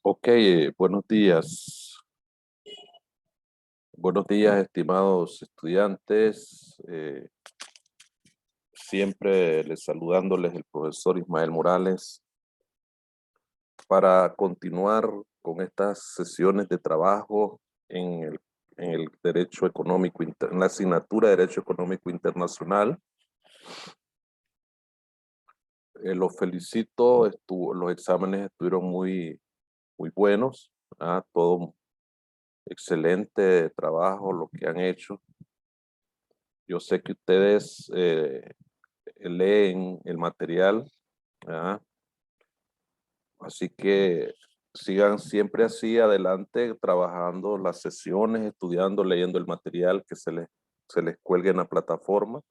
Ok, buenos días. Buenos días, estimados estudiantes. Siempre les saludándoles el profesor Ismael Morales para continuar con estas sesiones de trabajo en el Derecho Económico, en la asignatura de Derecho Económico Internacional. Los felicito, los exámenes estuvieron muy buenos, todo excelente trabajo lo que han hecho. Yo sé que ustedes leen el material, ¿verdad? Así que sigan siempre así adelante, trabajando las sesiones, estudiando, leyendo el material que se les cuelgue en la plataforma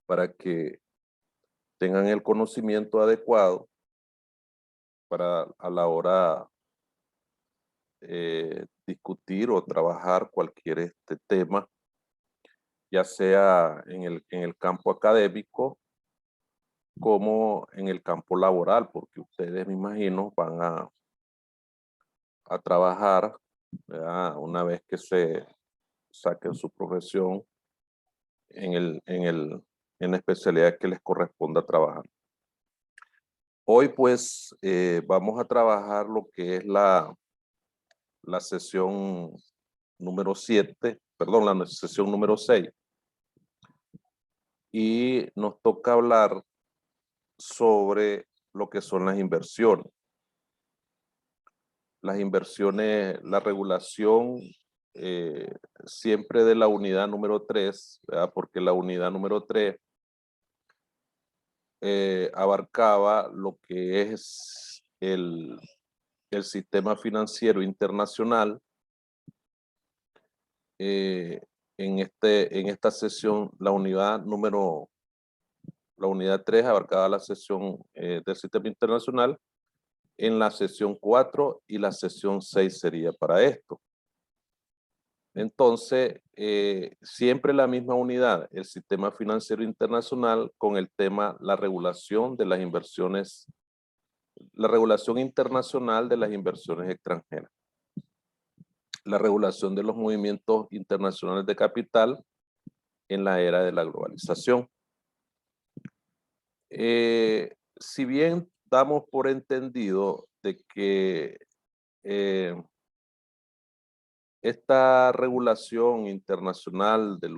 para que tengan el conocimiento adecuado para a la hora discutir o trabajar cualquier tema, ya sea en el campo académico como en el campo laboral, porque ustedes, me imagino, van a trabajar, ¿verdad? Una vez que se saquen su profesión en la especialidad que les corresponda trabajar. Hoy pues vamos a trabajar lo que es la sesión número 7, perdón, la sesión número 6. Y nos toca hablar sobre lo que son las inversiones. Las inversiones, la regulación siempre de la unidad número 3, ¿verdad? Porque la unidad número 3 abarcaba lo que es el sistema financiero internacional. En esta sesión, la unidad 3 abarcaba la sesión del sistema internacional. En la sesión 4 y la sesión 6 sería para esto. Entonces, siempre la misma unidad, el sistema financiero internacional, con el tema la regulación de las inversiones, la regulación internacional de las inversiones extranjeras, la regulación de los movimientos internacionales de capital en la era de la globalización. Si bien damos por entendido de que esta regulación internacional de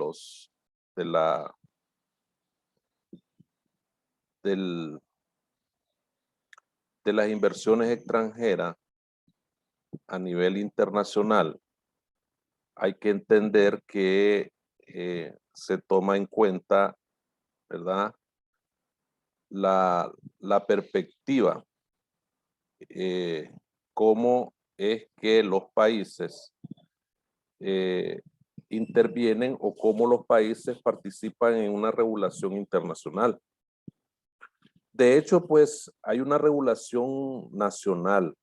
las inversiones extranjeras a nivel internacional, hay que entender que se toma en cuenta, ¿verdad? La perspectiva, cómo es que los países intervienen o cómo los países participan en una regulación internacional. De hecho, pues hay una regulación nacional,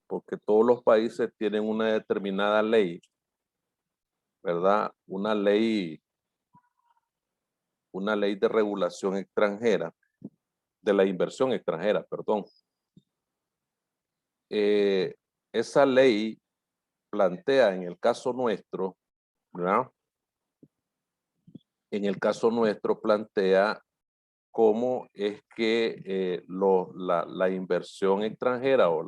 porque todos los países tienen una determinada ley, ¿verdad? Una ley de regulación extranjera, de la inversión extranjera, perdón. Esa ley plantea en el caso nuestro, ¿verdad? En el caso nuestro plantea cómo es que la inversión extranjera o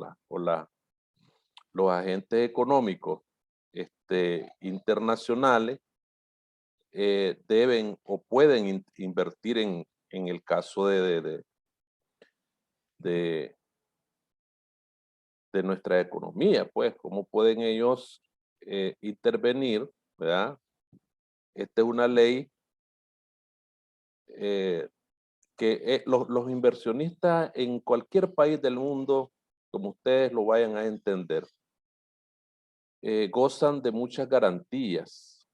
los agentes económicos internacionales deben o pueden invertir en el caso de nuestra economía, pues, cómo pueden ellos intervenir, ¿verdad? Esta es una ley que los inversionistas en cualquier país del mundo, como ustedes lo vayan a entender, gozan de muchas garantías,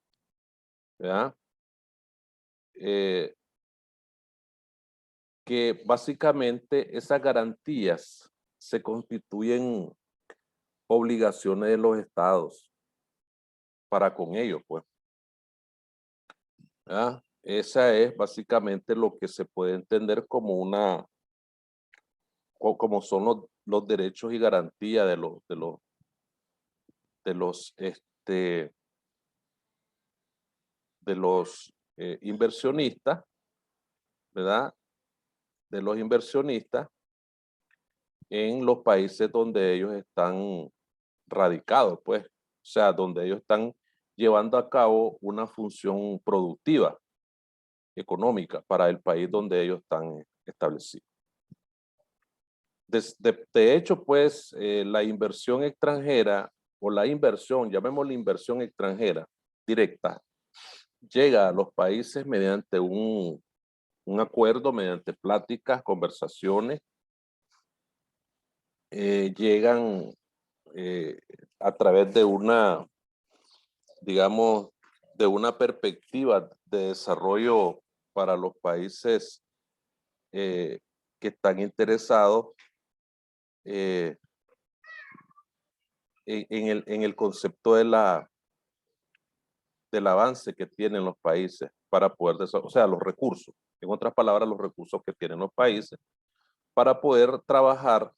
¿verdad? Que básicamente esas garantías se constituyen obligaciones de los estados para con ellos, pues. ¿Verdad? Esa es básicamente lo que se puede entender como como son los derechos y garantías de los inversionistas, ¿verdad? De los inversionistas en los países donde ellos están radicados, pues, o sea, donde ellos están llevando a cabo una función productiva, económica, para el país donde ellos están establecidos. De hecho, pues, la inversión extranjera, o la inversión, llamémosla inversión extranjera directa, llega a los países mediante un acuerdo, mediante pláticas, conversaciones, llegan a través de una, digamos, de una perspectiva de desarrollo para los países que están interesados eh, en el concepto del avance que tienen los países para poder desarrollar, o sea, los recursos, en otras palabras, los recursos que tienen los países para poder trabajar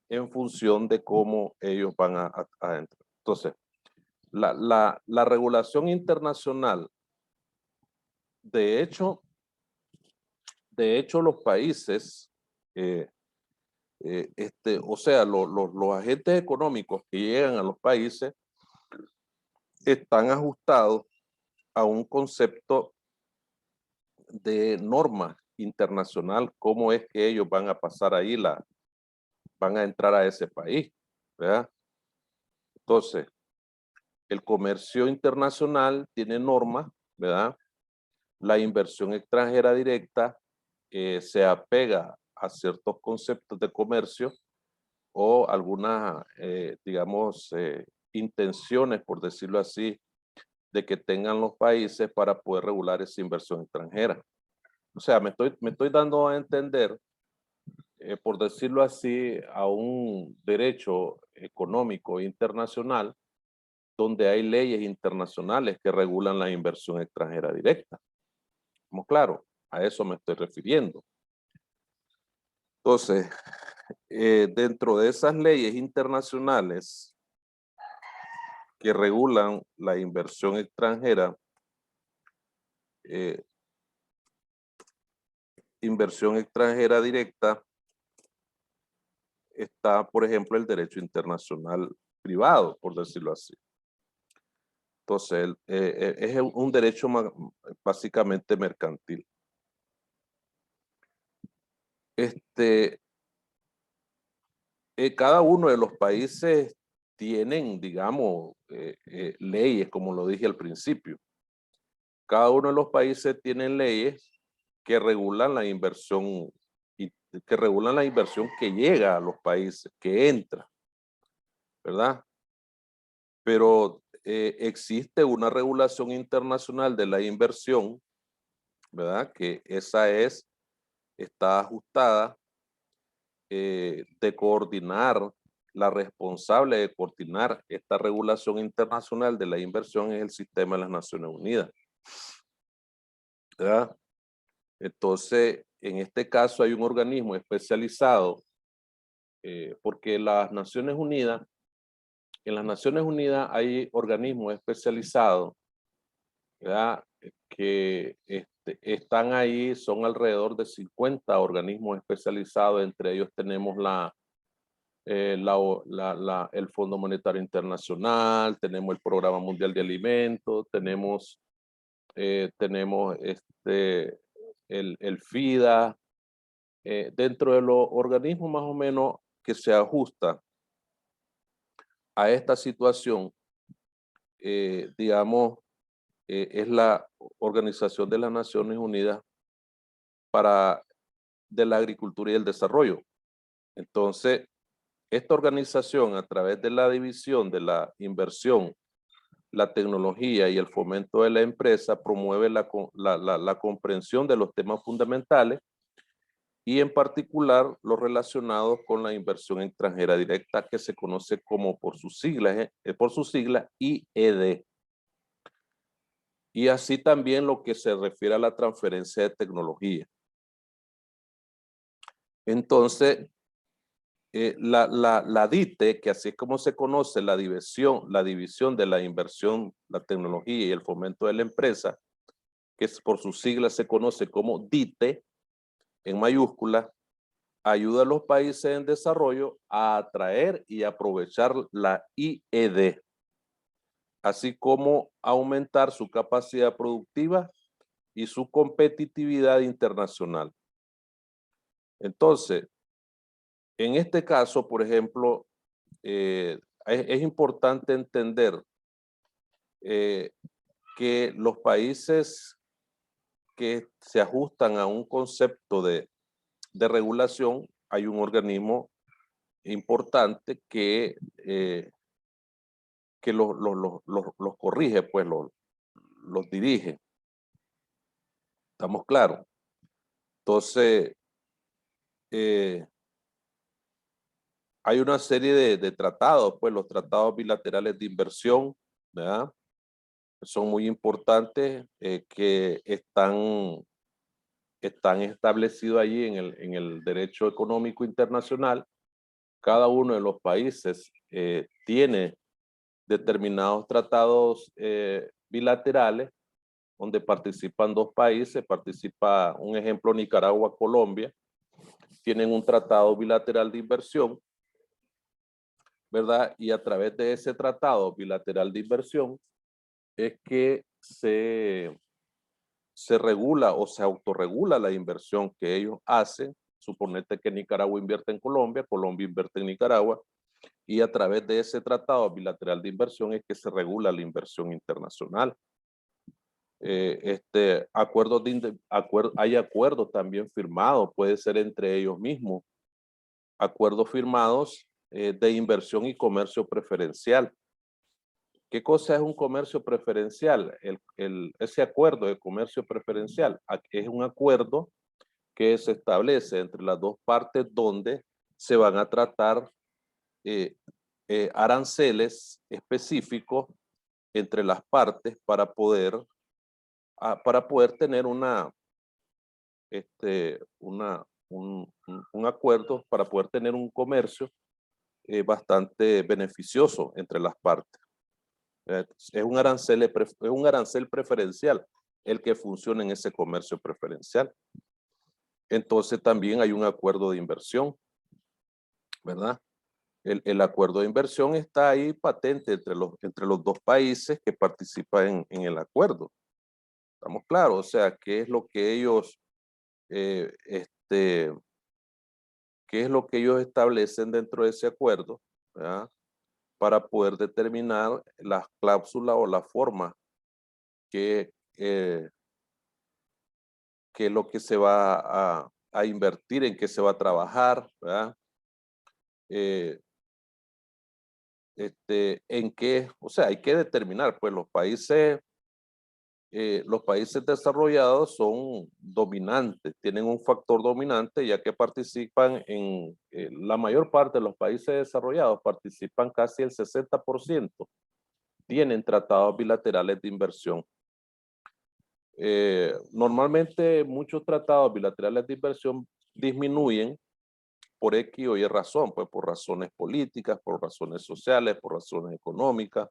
en función de cómo ellos van a entrar. Entonces, la regulación internacional, de hecho los países, o sea, los agentes económicos que llegan a los países están ajustados a un concepto de norma internacional, cómo es que ellos van a pasar ahí, van a entrar a ese país, ¿verdad? Entonces, el comercio internacional tiene normas, ¿verdad? La inversión extranjera directa se apega a ciertos conceptos de comercio o algunas, digamos, intenciones, por decirlo así, de que tengan los países para poder regular esa inversión extranjera. O sea, me estoy dando a entender, por decirlo así, a un derecho económico internacional donde hay leyes internacionales que regulan la inversión extranjera directa. Como claro, a eso me estoy refiriendo. Entonces, dentro de esas leyes internacionales que regulan la inversión extranjera, directa, está, por ejemplo, el derecho internacional privado, por decirlo así. Entonces, es un derecho básicamente mercantil. Cada uno de los países tienen, digamos, leyes, como lo dije al principio. Cada uno de los países tienen leyes que regulan la inversión y que regulan la inversión que llega a los países, que entra, ¿verdad? Pero existe una regulación internacional de la inversión, ¿verdad? Que esa está ajustada, de coordinar, la responsable de coordinar esta regulación internacional de la inversión es el sistema de las Naciones Unidas, ¿verdad? Entonces, en este caso hay un organismo especializado, porque en las Naciones Unidas hay organismos especializados, ¿verdad? Que están ahí, son alrededor de 50 organismos especializados, entre ellos tenemos el Fondo Monetario Internacional, tenemos el Programa Mundial de Alimentos, tenemos el FIDA, dentro de los organismos más o menos que se ajusta a esta situación, digamos, es la Organización de las Naciones Unidas de la Agricultura y el Desarrollo. Entonces, esta organización, a través de la división de la inversión, la tecnología y el fomento de la empresa, promueve la comprensión de los temas fundamentales y en particular los relacionados con la inversión extranjera directa, que se conoce como por sus siglas IED. Y así también lo que se refiere a la transferencia de tecnología. Entonces, la DITE, que así es como se conoce la división de la inversión, la tecnología y el fomento de la empresa, que por sus siglas se conoce como DITE, en mayúscula, ayuda a los países en desarrollo a atraer y aprovechar la IED, así como aumentar su capacidad productiva y su competitividad internacional. Entonces, en este caso, por ejemplo, es importante entender que los países que se ajustan a un concepto de regulación, hay un organismo importante que los corrige, pues los dirige. ¿Estamos claros? Entonces, hay una serie de tratados, pues los tratados bilaterales de inversión, ¿verdad? Son muy importantes, que están establecidos allí en el derecho económico internacional. Cada uno de los países tiene determinados tratados bilaterales donde participan dos países, participa, un ejemplo, Nicaragua, Colombia, tienen un tratado bilateral de inversión, ¿verdad? Y a través de ese tratado bilateral de inversión es que se regula o se autorregula la inversión que ellos hacen. Suponete que Nicaragua invierte en Colombia, Colombia invierte en Nicaragua, y a través de ese tratado bilateral de inversión es que se regula la inversión internacional. Hay acuerdos también firmados, puede ser entre ellos mismos, acuerdos firmados de inversión y comercio preferencial. ¿Qué cosa es un comercio preferencial? Ese acuerdo de comercio preferencial es un acuerdo que se establece entre las dos partes donde se van a tratar aranceles específicos entre las partes para poder tener un acuerdo, para poder tener un comercio bastante beneficioso entre las partes. Es un arancel preferencial el que funciona en ese comercio preferencial. Entonces también hay un acuerdo de inversión, ¿verdad? El acuerdo de inversión está ahí patente entre los dos países que participan en el acuerdo. ¿Estamos claros? O sea, ¿qué es lo que ellos, qué es lo que ellos establecen dentro de ese acuerdo, ¿verdad? Para poder determinar las cláusulas o la forma que es lo que se va a invertir, en qué se va a trabajar, ¿verdad? En qué, o sea, hay que determinar, pues los países desarrollados son dominantes, tienen un factor dominante ya que participan la mayor parte de los países desarrollados participan casi el 60%, tienen tratados bilaterales de inversión. Normalmente muchos tratados bilaterales de inversión disminuyen por X o Y razón, pues por razones políticas, por razones sociales, por razones económicas.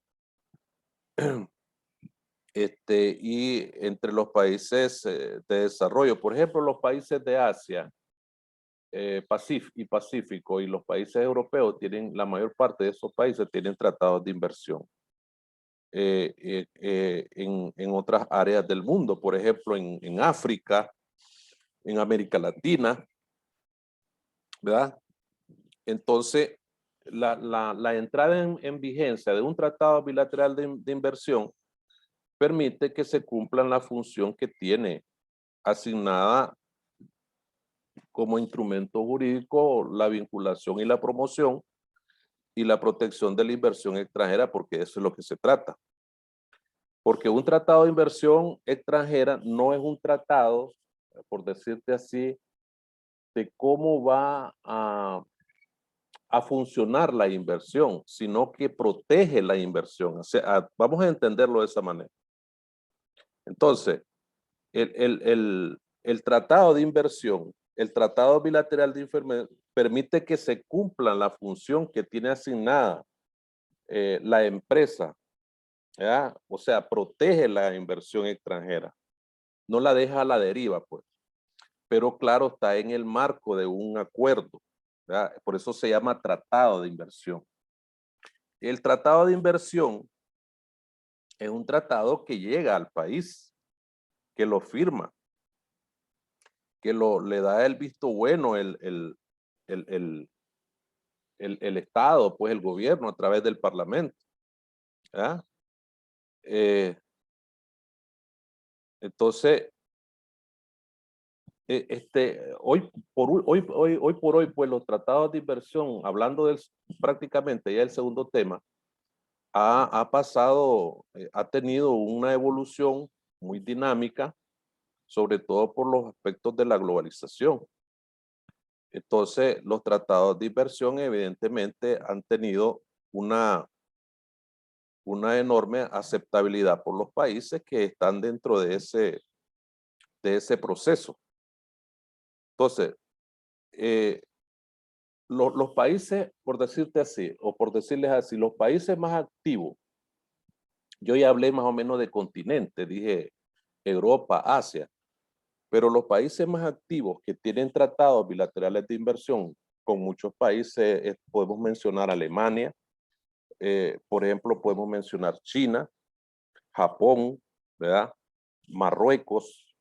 Y entre los países de desarrollo, por ejemplo, los países de Asia y Pacífico y los países europeos tienen, la mayor parte de esos países tienen tratados de inversión. En otras áreas del mundo, por ejemplo, en África, en América Latina, ¿verdad? Entonces, la entrada en vigencia de un tratado bilateral de inversión permite que se cumplan la función que tiene asignada como instrumento jurídico la vinculación y la promoción y la protección de la inversión extranjera, porque eso es lo que se trata. Porque un tratado de inversión extranjera no es un tratado, por decirte así, de cómo va a funcionar la inversión, sino que protege la inversión. O sea, vamos a entenderlo de esa manera. Entonces, el tratado de inversión el tratado bilateral de inversión permite que se cumpla la función que tiene asignada la empresa, ¿ya? O sea, protege la inversión extranjera, no la deja a la deriva, pues. Pero claro, está en el marco de un acuerdo, ¿ya? Por eso se llama tratado de inversión. El tratado de inversión es un tratado que llega al país, que lo firma, que le da el visto bueno el, el, el Estado, pues el gobierno a través del Parlamento, ¿ya? Entonces, hoy por hoy, pues los tratados de inversión, hablando del prácticamente ya el segundo tema, ha pasado, ha tenido una evolución muy dinámica, sobre todo por los aspectos de la globalización. Entonces, los tratados de inversión evidentemente han tenido una enorme aceptabilidad por los países que están dentro de ese proceso. Entonces, los países, por decirte así, o por decirles así, los países más activos, yo ya hablé más o menos de continentes, dije Europa, Asia, pero los países más activos que tienen tratados bilaterales de inversión con muchos países, podemos mencionar Alemania, por ejemplo, podemos mencionar China, Japón, ¿verdad? Marruecos,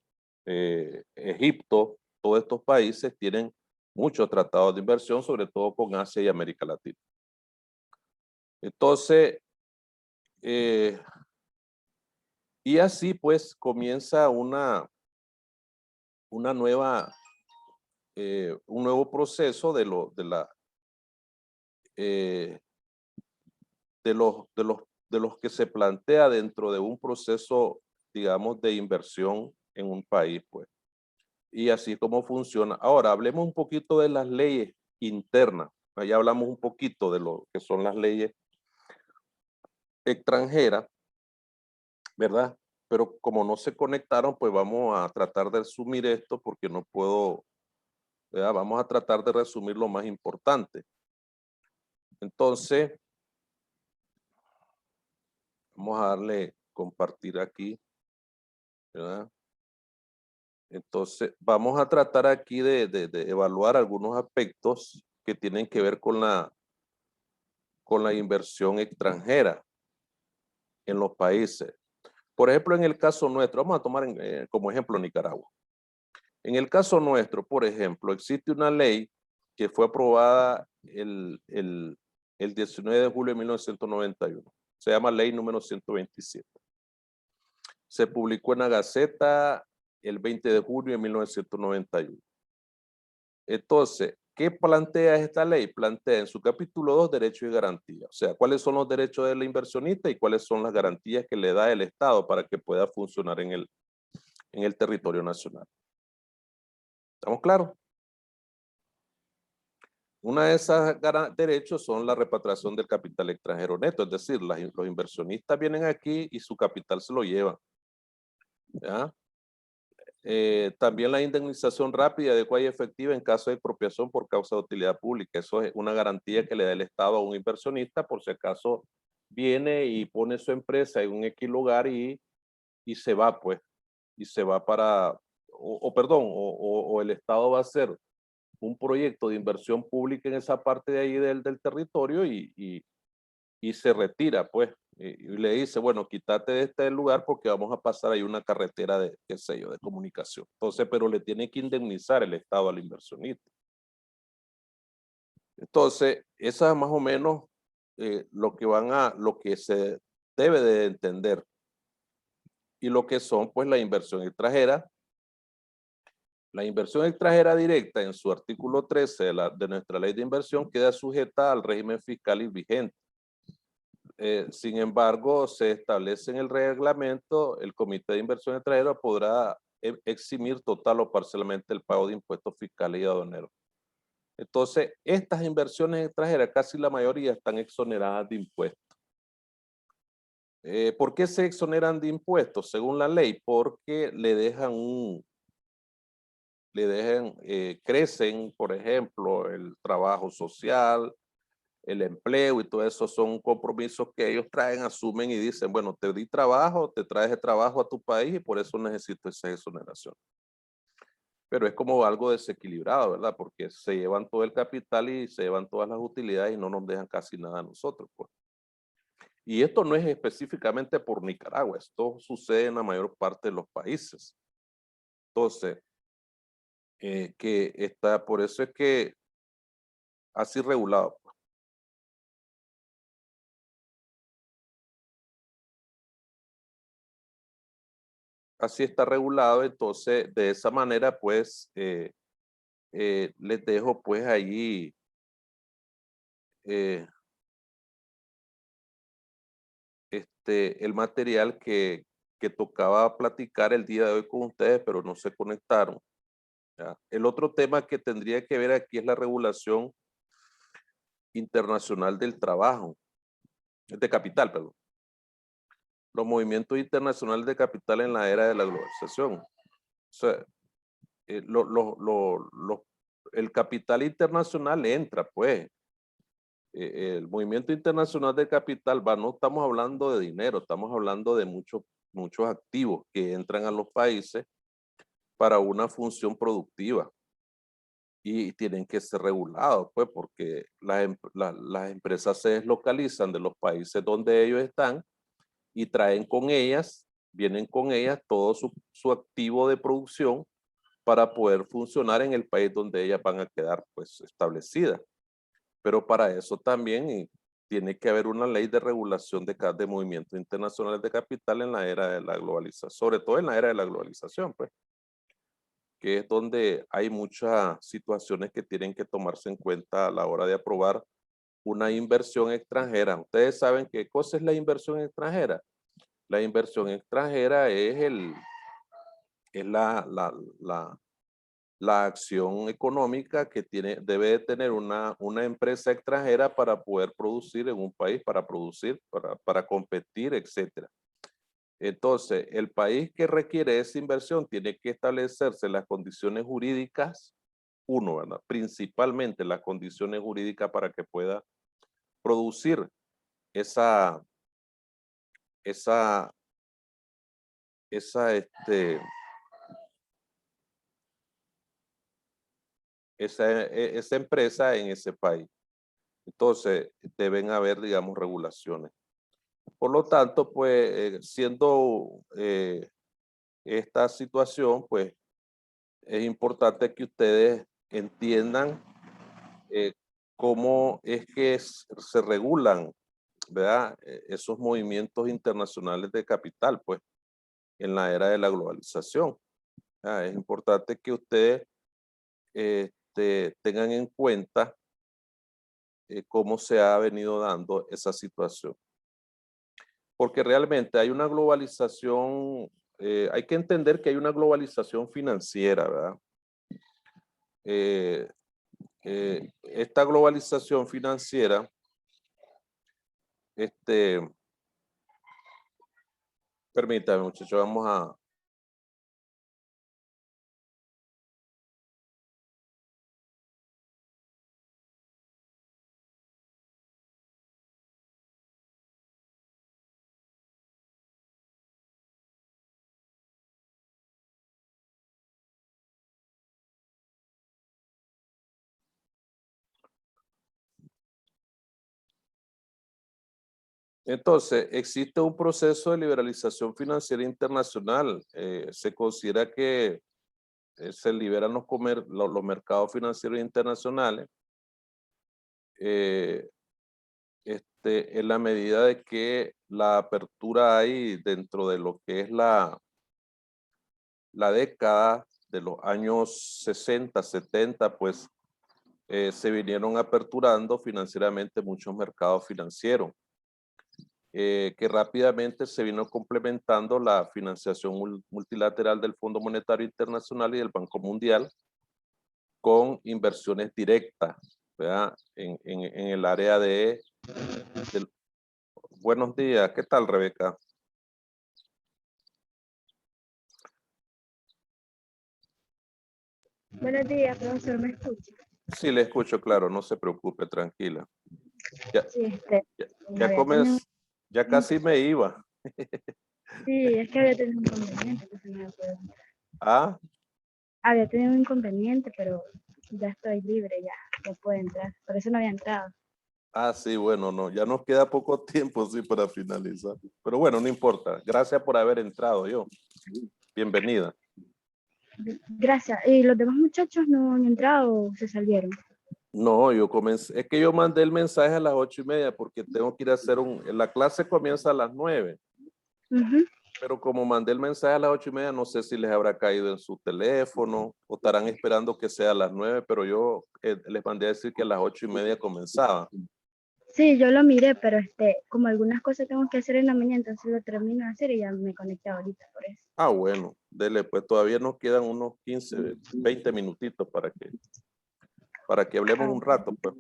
Egipto, todos estos países tienen muchos tratados de inversión, sobre todo con Asia y América Latina. Entonces, y así pues comienza una nueva, un nuevo proceso eh, de los que se plantea dentro de un proceso, digamos, de inversión en un país, pues. Y así como funciona. Ahora, hablemos un poquito de las leyes internas. Ya hablamos un poquito de lo que son las leyes extranjeras, ¿verdad? Pero como no se conectaron, pues vamos a tratar de resumir esto porque no puedo, ¿verdad? Vamos a tratar de resumir lo más importante. Entonces, vamos a darle compartir aquí, ¿verdad? Entonces, vamos a tratar aquí de evaluar algunos aspectos que tienen que ver con la inversión extranjera en los países. Por ejemplo, en el caso nuestro, vamos a tomar como ejemplo Nicaragua. En el caso nuestro, por ejemplo, existe una ley que fue aprobada el 19 de julio de 1991. Se llama Ley número 127. Se publicó en la Gaceta el 20 de junio de 1991. Entonces, ¿qué plantea esta ley? Plantea en su capítulo 2 derechos y garantías. O sea, cuáles son los derechos del inversionista y cuáles son las garantías que le da el Estado para que pueda funcionar en el territorio nacional. ¿Estamos claros? Una de esas derechos son la repatriación del capital extranjero neto, es decir, los inversionistas vienen aquí y su capital se lo llevan. ¿Ya? También la indemnización rápida, adecuada y efectiva en caso de expropiación por causa de utilidad pública. Eso es una garantía que le da el Estado a un inversionista por si acaso viene y pone su empresa en un X lugar y se va, pues, y se va o el Estado va a hacer un proyecto de inversión pública en esa parte de ahí del territorio y se retira, pues, y le dice, bueno, quítate de este lugar porque vamos a pasar ahí una carretera de, qué sé yo, de comunicación. Entonces, pero le tiene que indemnizar el Estado al inversionista. Entonces, esa es más o menos lo que se debe de entender y lo que son, pues, la inversión extranjera. La inversión extranjera directa en su artículo 13 de nuestra ley de inversión queda sujeta al régimen fiscal y vigente. Sin embargo, se establece en el reglamento, el Comité de Inversión Extranjera podrá eximir total o parcialmente el pago de impuestos fiscales y aduaneros. Entonces, estas inversiones extranjeras, casi la mayoría están exoneradas de impuestos. ¿Por qué se exoneran de impuestos? Según la ley, porque le dejan le dejen, crecen, por ejemplo, el trabajo social, el empleo y todo eso son compromisos que ellos traen, asumen y dicen, bueno, te di trabajo, te traes el trabajo a tu país y por eso necesito esa exoneración. Pero es como algo desequilibrado, ¿verdad? Porque se llevan todo el capital y se llevan todas las utilidades y no nos dejan casi nada a nosotros, pues. Y esto no es específicamente por Nicaragua, esto sucede en la mayor parte de los países. Entonces, que está, por eso es que así regulado. Así está regulado, entonces de esa manera pues les dejo pues allí eh, el material que tocaba platicar el día de hoy con ustedes, pero no se conectaron. ¿Ya? El otro tema que tendría que ver aquí es la regulación internacional del trabajo, de capital, perdón. Los movimientos internacionales de capital en la era de la globalización. O sea, el capital internacional entra, pues. El movimiento internacional de capital, no estamos hablando de dinero, estamos hablando de muchos activos que entran a los países para una función productiva y tienen que ser regulados, pues, porque las empresas se deslocalizan de los países donde ellos están y traen con ellas, vienen con ellas todo su activo de producción para poder funcionar en el país donde ellas van a quedar, pues, establecidas. Pero para eso también tiene que haber una ley de regulación de movimientos internacionales de capital en la era de la globalización, sobre todo en la era de la globalización, pues, que es donde hay muchas situaciones que tienen que tomarse en cuenta a la hora de aprobar una inversión extranjera. Ustedes saben qué cosa es la inversión extranjera. La inversión extranjera es la acción económica que debe de tener una empresa extranjera para poder producir en un país, para producir, para competir, etcétera. Entonces, el país que requiere esa inversión tiene que establecerse las condiciones jurídicas, uno, ¿verdad? Principalmente las condiciones jurídicas para que pueda producir esa, esa, esa, esa empresa en ese país. Entonces, deben haber, digamos, regulaciones. Por lo tanto, pues, siendo esta situación, pues, es importante que ustedes entiendan cómo es que se regulan, ¿verdad? Esos movimientos internacionales de capital, pues, en la era de la globalización. Es importante que ustedes tengan en cuenta cómo se ha venido dando esa situación. Porque realmente hay una globalización, hay que entender que hay una globalización financiera, ¿verdad? Eh, esta globalización financiera, este, permítame muchachos, vamos a... Entonces, existe un proceso de liberalización financiera internacional. Se considera que se liberan los mercados financieros internacionales eh, en la medida de que la apertura hay dentro de lo que es la década de los años 60, 70, pues se vinieron aperturando financieramente muchos mercados financieros, que rápidamente se vino complementando la financiación multilateral del Fondo Monetario Internacional y del Banco Mundial con inversiones directas, ¿verdad? En el área del... Buenos días, ¿qué tal, Rebeca? Buenos días, profesor, ¿me escucha? Sí, le escucho, claro, no se preocupe, tranquila. Ya, Sí, ya, ya había tenido, ya casi me iba. sí, es que había tenido un inconveniente, pues, no puedo. Ah, Había tenido un inconveniente, pero ya estoy libre, ya, no puedo entrar, por eso no había entrado. sí, bueno, no, ya nos queda poco tiempo, sí, para finalizar. Pero bueno, no importa. Gracias por haber entrado, yo. Bienvenida. Gracias. ¿Y los demás muchachos no han entrado o se salieron? No, yo comencé, es que yo mandé el mensaje a las 8:30 porque tengo que ir a hacer la clase comienza a las 9, Ujú. pero como mandé el mensaje a las 8:30, no sé si les habrá caído en su teléfono o estarán esperando que sea a las 9, pero yo les mandé a decir que a las 8:30 comenzaba. Sí, yo lo miré, pero como algunas cosas tengo que hacer en la mañana, entonces lo termino de hacer y ya me conecté ahorita por eso. Bueno, dele, pues todavía nos quedan unos 15, 20 minutitos para que hablemos Ah, un rato, pues.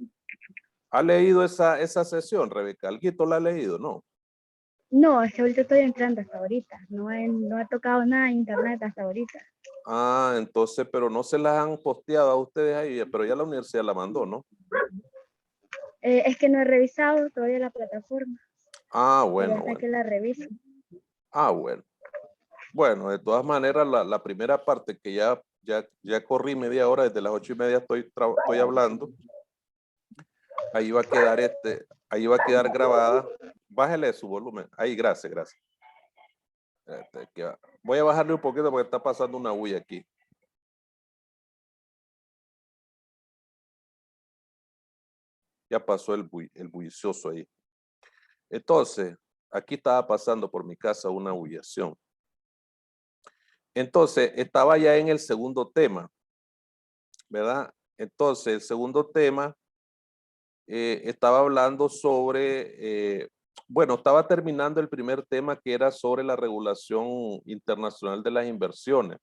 ¿Ha leído esa sesión, Rebeca? ¿Alguito la ha leído? No. no, es que ahorita estoy entrando hasta ahorita. No he tocado nada en internet hasta ahorita. Entonces, pero no se las han posteado a ustedes ahí, pero ya la universidad la mandó, ¿no? Es que no he revisado todavía la plataforma, pero Bueno, hasta bueno. que la revise. Bueno. Bueno, de todas maneras, la primera parte que ya corrí media hora, desde las 8:30 estoy hablando, ahí va a quedar grabada. Bájele su volumen. Ahí, gracias, gracias. Voy a bajarle un poquito porque está pasando una bulla aquí. Ya pasó el bullicioso ahí. Entonces, aquí estaba pasando por mi casa una bullación. Entonces, estaba ya en el segundo tema, ¿verdad? Entonces, el segundo tema estaba hablando sobre, bueno, estaba terminando el primer tema que era sobre la regulación internacional de las inversiones.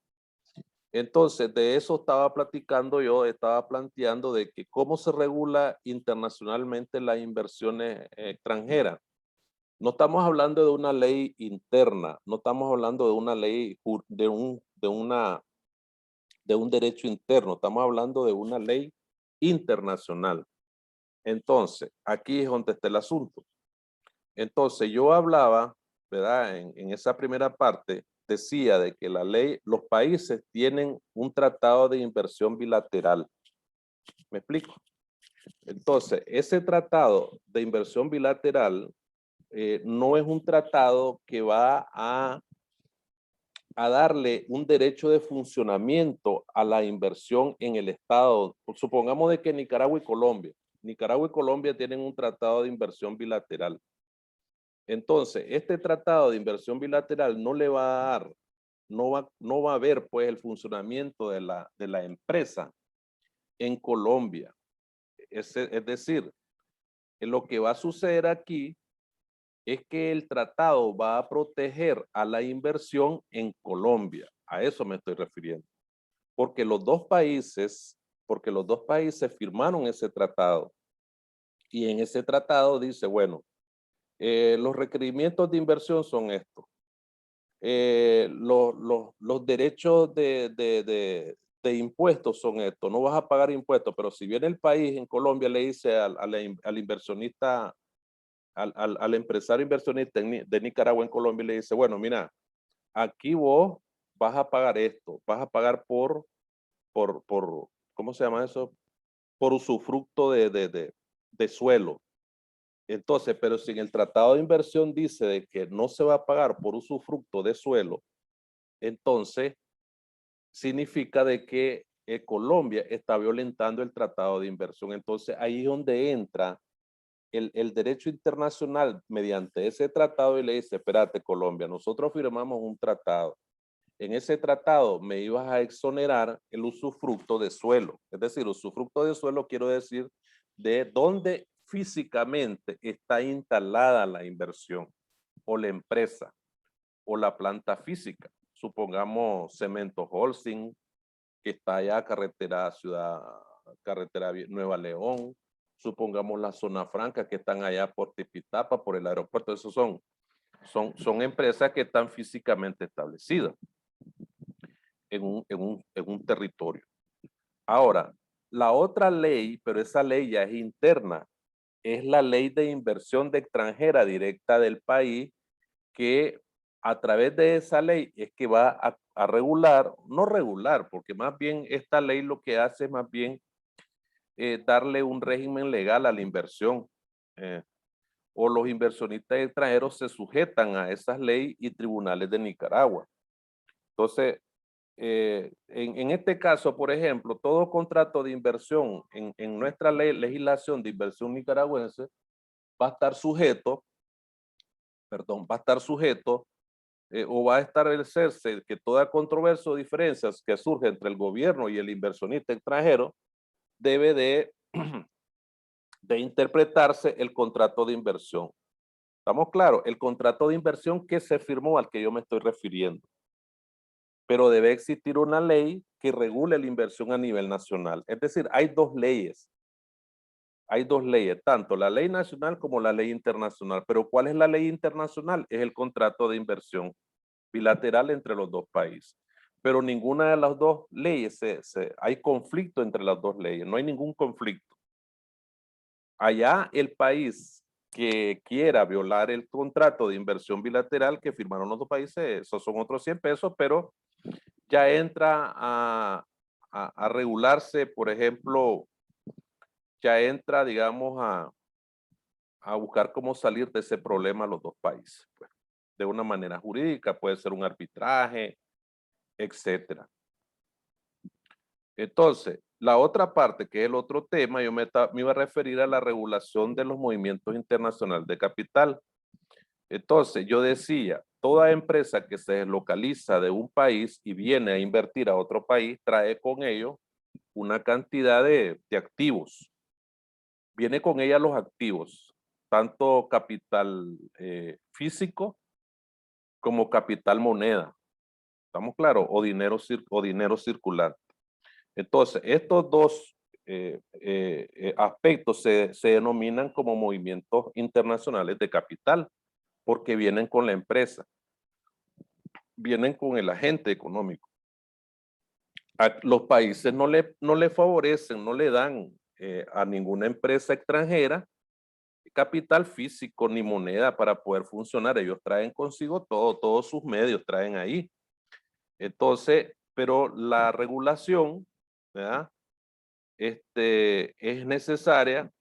Entonces, de eso estaba platicando yo, estaba planteando de que cómo se regula internacionalmente las inversiones extranjeras. No estamos hablando de una ley interna, no estamos hablando de una ley, de un derecho interno, estamos hablando de una ley internacional. Entonces, aquí es donde está el asunto. Entonces, yo hablaba, ¿verdad? En esa primera parte, decía de que la ley, los países tienen un tratado de inversión bilateral. ¿Me explico? Entonces, ese tratado de inversión bilateral no es un tratado que va a darle un derecho de funcionamiento a la inversión en el Estado. Supongamos de que Nicaragua y Colombia tienen un tratado de inversión bilateral. Entonces, este tratado de inversión bilateral no le va a dar, no va a ver pues el funcionamiento de la empresa en Colombia. Es decir, lo que va a suceder aquí es que el tratado va a proteger a la inversión en Colombia. A eso me estoy refiriendo. Porque porque los dos países firmaron ese tratado. Y en ese tratado dice, bueno, los requerimientos de inversión son estos. Los derechos de impuestos son estos. No vas a pagar impuestos, pero si viene el país en Colombia le dice al inversionista, al empresario inversionista de Nicaragua en Colombia, le dice, bueno, mira, aquí vos vas a pagar esto, vas a pagar por ¿cómo se llama eso? Por usufructo de suelo. Entonces, pero si en el tratado de inversión dice de que no se va a pagar por usufructo de suelo, entonces significa de que Colombia está violentando el tratado de inversión. Entonces ahí es donde entra el derecho internacional mediante ese tratado y le dice, espérate Colombia, nosotros firmamos un tratado. En ese tratado me ibas a exonerar el usufructo de suelo. Es decir, usufructo de suelo quiero decir de dónde físicamente está instalada la inversión o la empresa o la planta física. Supongamos Cemento Holcim, que está allá carretera Nueva León. Supongamos la zona franca que están allá por Tipitapa, por el aeropuerto. Esos son empresas que están físicamente establecidas en un territorio. Ahora, la otra ley, pero esa ley ya es interna, es la ley de inversión de extranjera directa del país, que a través de esa ley es que va a regular, no regular, porque más bien esta ley lo que hace es más bien darle un régimen legal a la inversión. eh, o los inversionistas extranjeros se sujetan a esas leyes y tribunales de Nicaragua. Entonces, en este caso, por ejemplo, todo contrato de inversión en nuestra legislación de inversión nicaragüense va a estar sujeto, perdón, va a estar sujeto o va a establecerse que toda controversia o diferencias que surge entre el gobierno y el inversionista extranjero debe de interpretarse el contrato de inversión. ¿Estamos claros? El contrato de inversión que se firmó al que yo me estoy refiriendo. Pero debe existir una ley que regule la inversión a nivel nacional. Es decir, hay dos leyes. Hay dos leyes, tanto la ley nacional como la ley internacional. Pero ¿cuál es la ley internacional? Es el contrato de inversión bilateral entre los dos países. Pero ninguna de las dos leyes, hay conflicto entre las dos leyes, no hay ningún conflicto. Allá el país que quiera violar el contrato de inversión bilateral que firmaron los dos países, esos son otros 100 pesos, pero ya entra a regularse, por ejemplo, ya entra, digamos, a buscar cómo salir de ese problema los dos países, pues, de una manera jurídica, puede ser un arbitraje, etcétera. Entonces, la otra parte, que es el otro tema, yo me iba a referir a la regulación de los movimientos internacionales de capital. Entonces, yo decía, toda empresa que se deslocaliza de un país y viene a invertir a otro país, trae con ello una cantidad de activos. Viene con ella los activos, tanto capital físico como capital moneda. ¿Estamos claros? O dinero circulante. Entonces, estos dos aspectos se denominan como movimientos internacionales de capital, porque vienen con la empresa, vienen con el agente económico. A los países no le favorecen, no le dan a ninguna empresa extranjera capital físico ni moneda para poder funcionar. Ellos traen consigo todos sus medios traen ahí. Entonces, pero la regulación, ¿verdad? Es necesaria,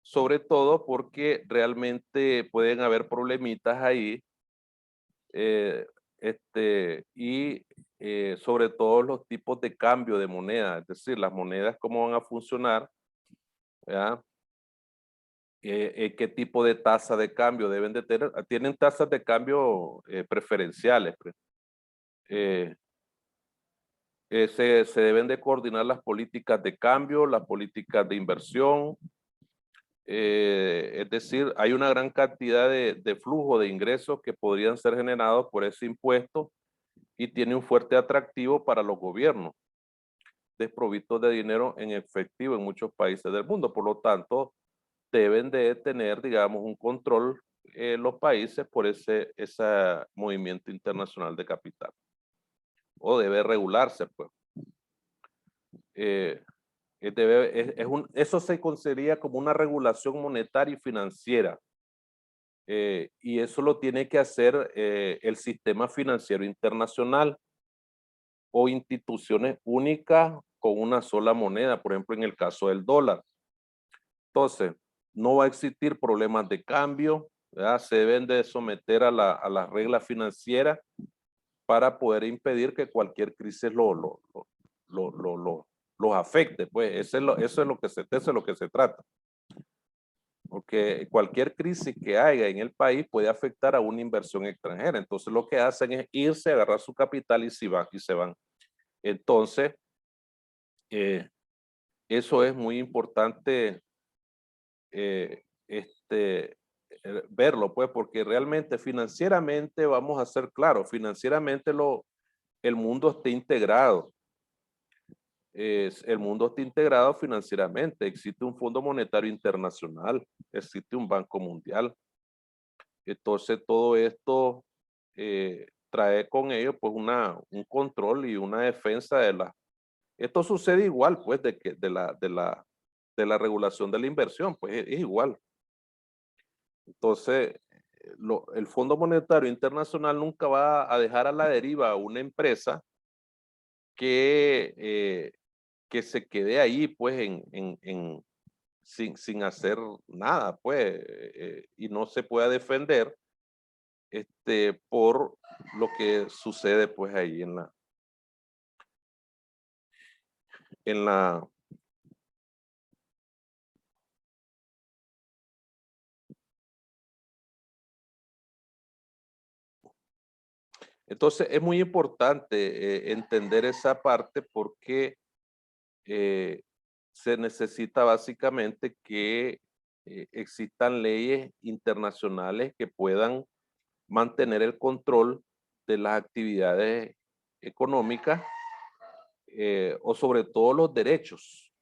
sobre todo porque realmente pueden haber problemitas ahí, eh, y sobre todo los tipos de cambio de moneda, es decir, las monedas cómo van a funcionar, ¿verdad? ¿Qué tipo de tasa de cambio deben de tener? Tienen tasas de cambio preferenciales, pues. Eh, se deben de coordinar las políticas de cambio, las políticas de inversión. Es decir, hay una gran cantidad de flujo de ingresos que podrían ser generados por ese impuesto y tiene un fuerte atractivo para los gobiernos desprovistos de dinero en efectivo en muchos países del mundo. Por lo tanto, deben de tener, digamos, un control los países por ese movimiento internacional de capital. O debe regularse, pues. Eso se consideraría como una regulación monetaria y financiera. Y eso lo tiene que hacer el sistema financiero internacional o instituciones únicas con una sola moneda, por ejemplo, en el caso del dólar. Entonces, no va a existir problemas de cambio, ¿verdad? Se deben de someter a las reglas financieras para poder impedir que cualquier crisis los afecte. Pues eso es lo que se trata. Porque cualquier crisis que haya en el país puede afectar a una inversión extranjera. Entonces lo que hacen es irse, agarrar su capital y se van. Entonces, eso es muy importante verlo, pues, porque realmente financieramente, vamos a ser claros, financieramente el mundo está integrado. El mundo está integrado financieramente. Existe un Fondo Monetario Internacional, existe un Banco Mundial. Entonces todo esto trae con ello pues un control y una defensa Esto sucede igual, pues, de la regulación de la inversión, pues es igual. Entonces, el Fondo Monetario Internacional nunca va a dejar a la deriva a una empresa que, que se quede ahí, pues, sin hacer nada, pues, y no se pueda defender por lo que sucede, pues, ahí en la, entonces es muy importante entender esa parte porque eh, se necesita básicamente que existan leyes internacionales que puedan mantener el control de las actividades económicas o sobre todo los derechos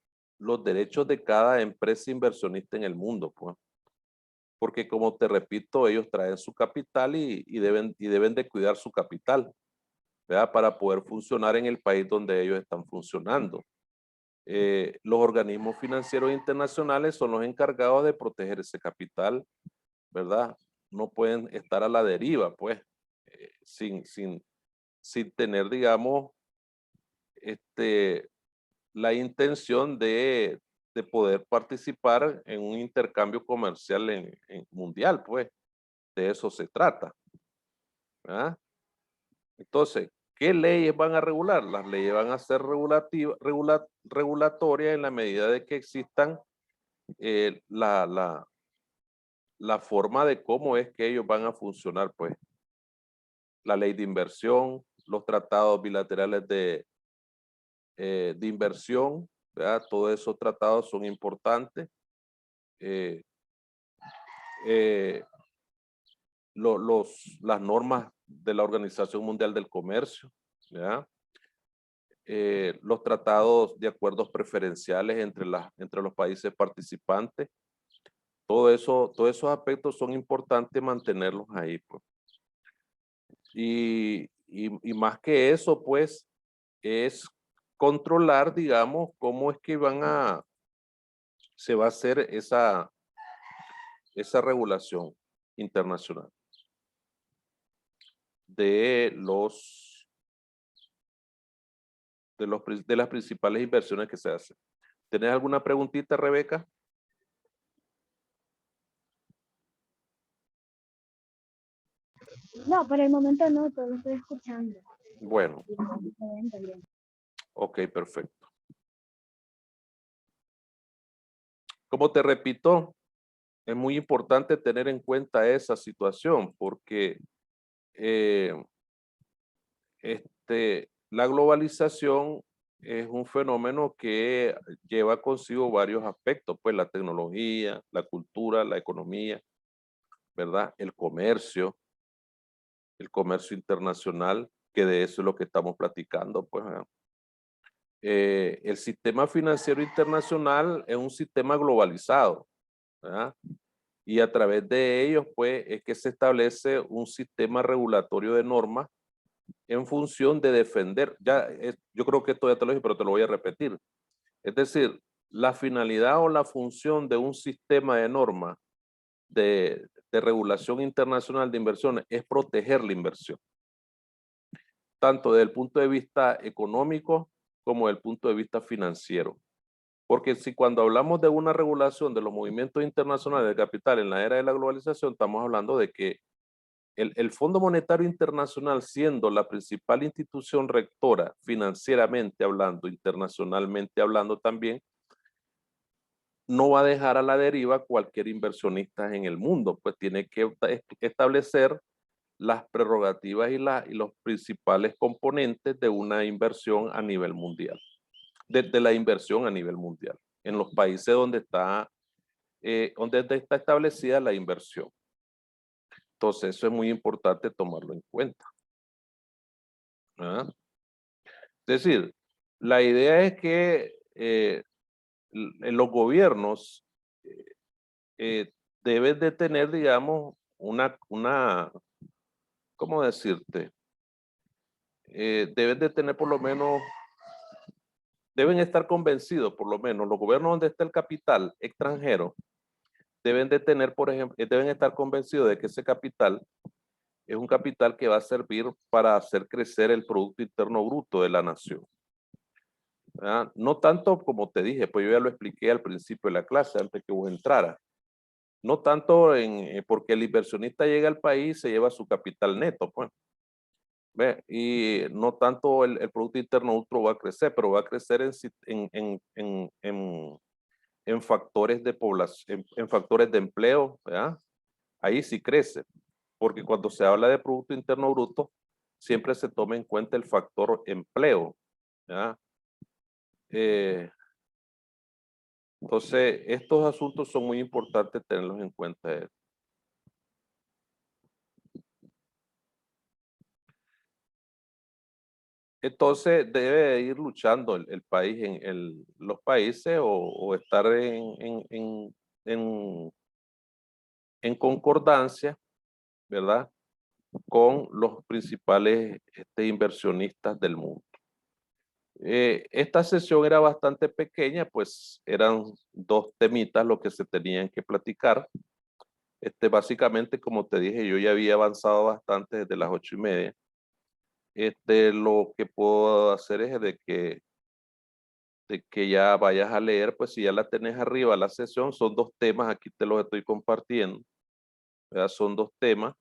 de cada empresa inversionista en el mundo, pues. Porque como te repito, ellos traen su capital y deben de cuidar su capital, ¿verdad? Para poder funcionar en el país donde ellos están funcionando. Los organismos financieros internacionales son los encargados de proteger ese capital, ¿verdad? No pueden estar a la deriva, pues, sin tener, digamos, la intención de poder participar en un intercambio comercial mundial, pues, de eso se trata, ¿verdad? Entonces, ¿qué leyes van a regular? Las leyes van a ser regulatorias en la medida de que existan la forma de cómo es que ellos van a funcionar, pues, la ley de inversión, los tratados bilaterales de inversión, ¿verdad? Todos esos tratados son importantes. eh, eh, las normas de la Organización Mundial del Comercio, ¿verdad? Los tratados de acuerdos preferenciales entre los países participantes. Todo eso, todos esos aspectos son importantes mantenerlos ahí, pues. Y más que eso, pues, es controlar, digamos, cómo es que se va a hacer esa regulación internacional de de las principales inversiones que se hacen. ¿Tienes alguna preguntita, Rebeca? No, por el momento no, todo lo estoy escuchando. Bueno, Está bien, está bien. ok, perfecto. Como te repito, es muy importante tener en cuenta esa situación porque eh, la globalización es un fenómeno que lleva consigo varios aspectos, pues la tecnología, la cultura, la economía, ¿verdad? El comercio internacional, que de eso es lo que estamos platicando, pues. ¿Verdad? El sistema financiero internacional es un sistema globalizado, ¿verdad? Y a través de ellos, pues, es que se establece un sistema regulatorio de normas en función de defender, yo creo que esto ya te lo dije, pero te lo voy a repetir. Es decir, la finalidad o la función de un sistema de normas de regulación internacional de inversiones es proteger la inversión, tanto desde el punto de vista económico como desde el punto de vista financiero. Porque si cuando hablamos de una regulación de los movimientos internacionales de capital en la era de la globalización, estamos hablando de que el Fondo Monetario Internacional, siendo la principal institución rectora financieramente hablando, internacionalmente hablando también, no va a dejar a la deriva cualquier inversionista en el mundo, pues tiene que establecer las prerrogativas y los principales componentes de una inversión a nivel mundial, de la inversión a nivel mundial, en los países donde está establecida la inversión. Entonces, eso es muy importante tomarlo en cuenta, ¿verdad? Es decir, la idea es que los gobiernos deben de tener, digamos, ¿cómo decirte? Deben de tener por lo menos deben estar convencidos, por lo menos, los gobiernos donde está el capital extranjero, deben de tener, por ejemplo, deben estar convencidos de que ese capital es un capital que va a servir para hacer crecer el Producto Interno Bruto de la nación. ¿Verdad? No tanto como te dije, pues yo ya lo expliqué al principio de la clase, antes que vos entraras. No tanto porque el inversionista llega al país y se lleva su capital neto, pues. ¿Ve? Y no tanto el Producto Interno Bruto va a crecer, pero va a crecer en factores de población, en factores de empleo, ¿verdad? Ahí sí crece, porque cuando se habla de Producto Interno Bruto, siempre se toma en cuenta el factor empleo, ¿verdad? Entonces, estos asuntos son muy importantes tenerlos en cuenta. Entonces, debe ir luchando el país, los países o estar en concordancia, ¿verdad? Con los principales inversionistas del mundo. Esta sesión era bastante pequeña, pues eran 2 temitas lo que se tenían que platicar. Básicamente, como te dije, yo ya había avanzado bastante desde las 8:30. Lo que puedo hacer es de que ya vayas a leer, pues si ya la tenés arriba la sesión, son 2 temas, aquí te los estoy compartiendo, ¿verdad? Son 2 temas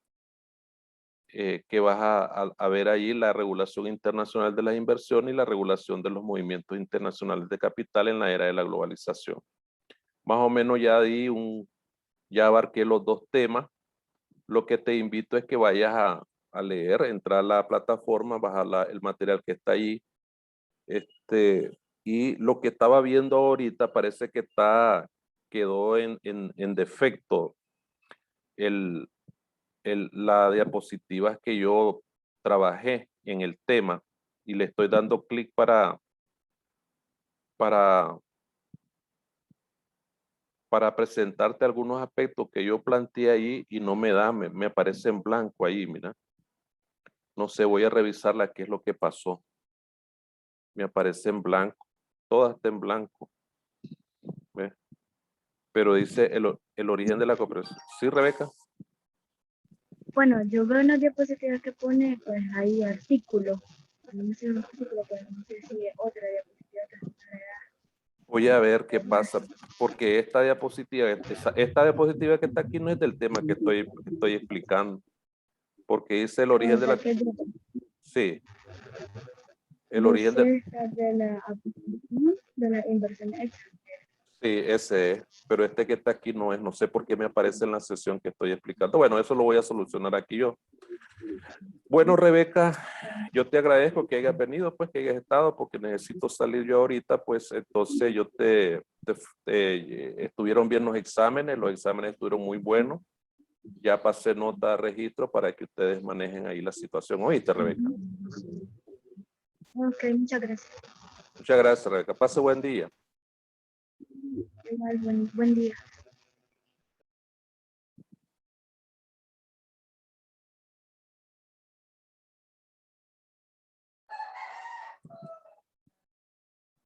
que vas a ver ahí, la regulación internacional de las inversiones y la regulación de los movimientos internacionales de capital en la era de la globalización. Más o menos ya abarqué los 2 temas. Lo que te invito es que vayas a leer, entrar a la plataforma, bajar el material que está ahí. Y lo que estaba viendo ahorita parece que quedó en defecto la diapositiva que yo trabajé en el tema y le estoy dando clic para presentarte algunos aspectos que yo planteé ahí y no me aparece en blanco ahí, mira. No sé, voy a revisarla qué es lo que pasó. Me aparece en blanco, todas está en blanco. ¿Ves? Pero dice el origen de la cooperación. ¿Sí, Rebeca? Bueno, yo veo una diapositiva que pone, pues ahí artículo. No sé un artículo, pero no sé si es otra diapositiva que se Voy a ver qué pasa, porque esta diapositiva que está aquí no es del tema que estoy explicando, porque dice el origen de la... Sí, el origen de... de la inversión extranjera. Sí, ese es, pero que está aquí no es, no sé por qué me aparece en la sesión que estoy explicando. Bueno, eso lo voy a solucionar aquí yo. Bueno, Rebeca, yo te agradezco que hayas venido, pues que hayas estado, porque necesito salir yo ahorita, pues entonces estuvieron bien los exámenes estuvieron muy buenos. Ya pasé nota de registro para que ustedes manejen ahí la situación. ¿Oíste, Rebeca? Ok, muchas gracias. Muchas gracias, Rebeca. Pase buen día. Igual, buen día.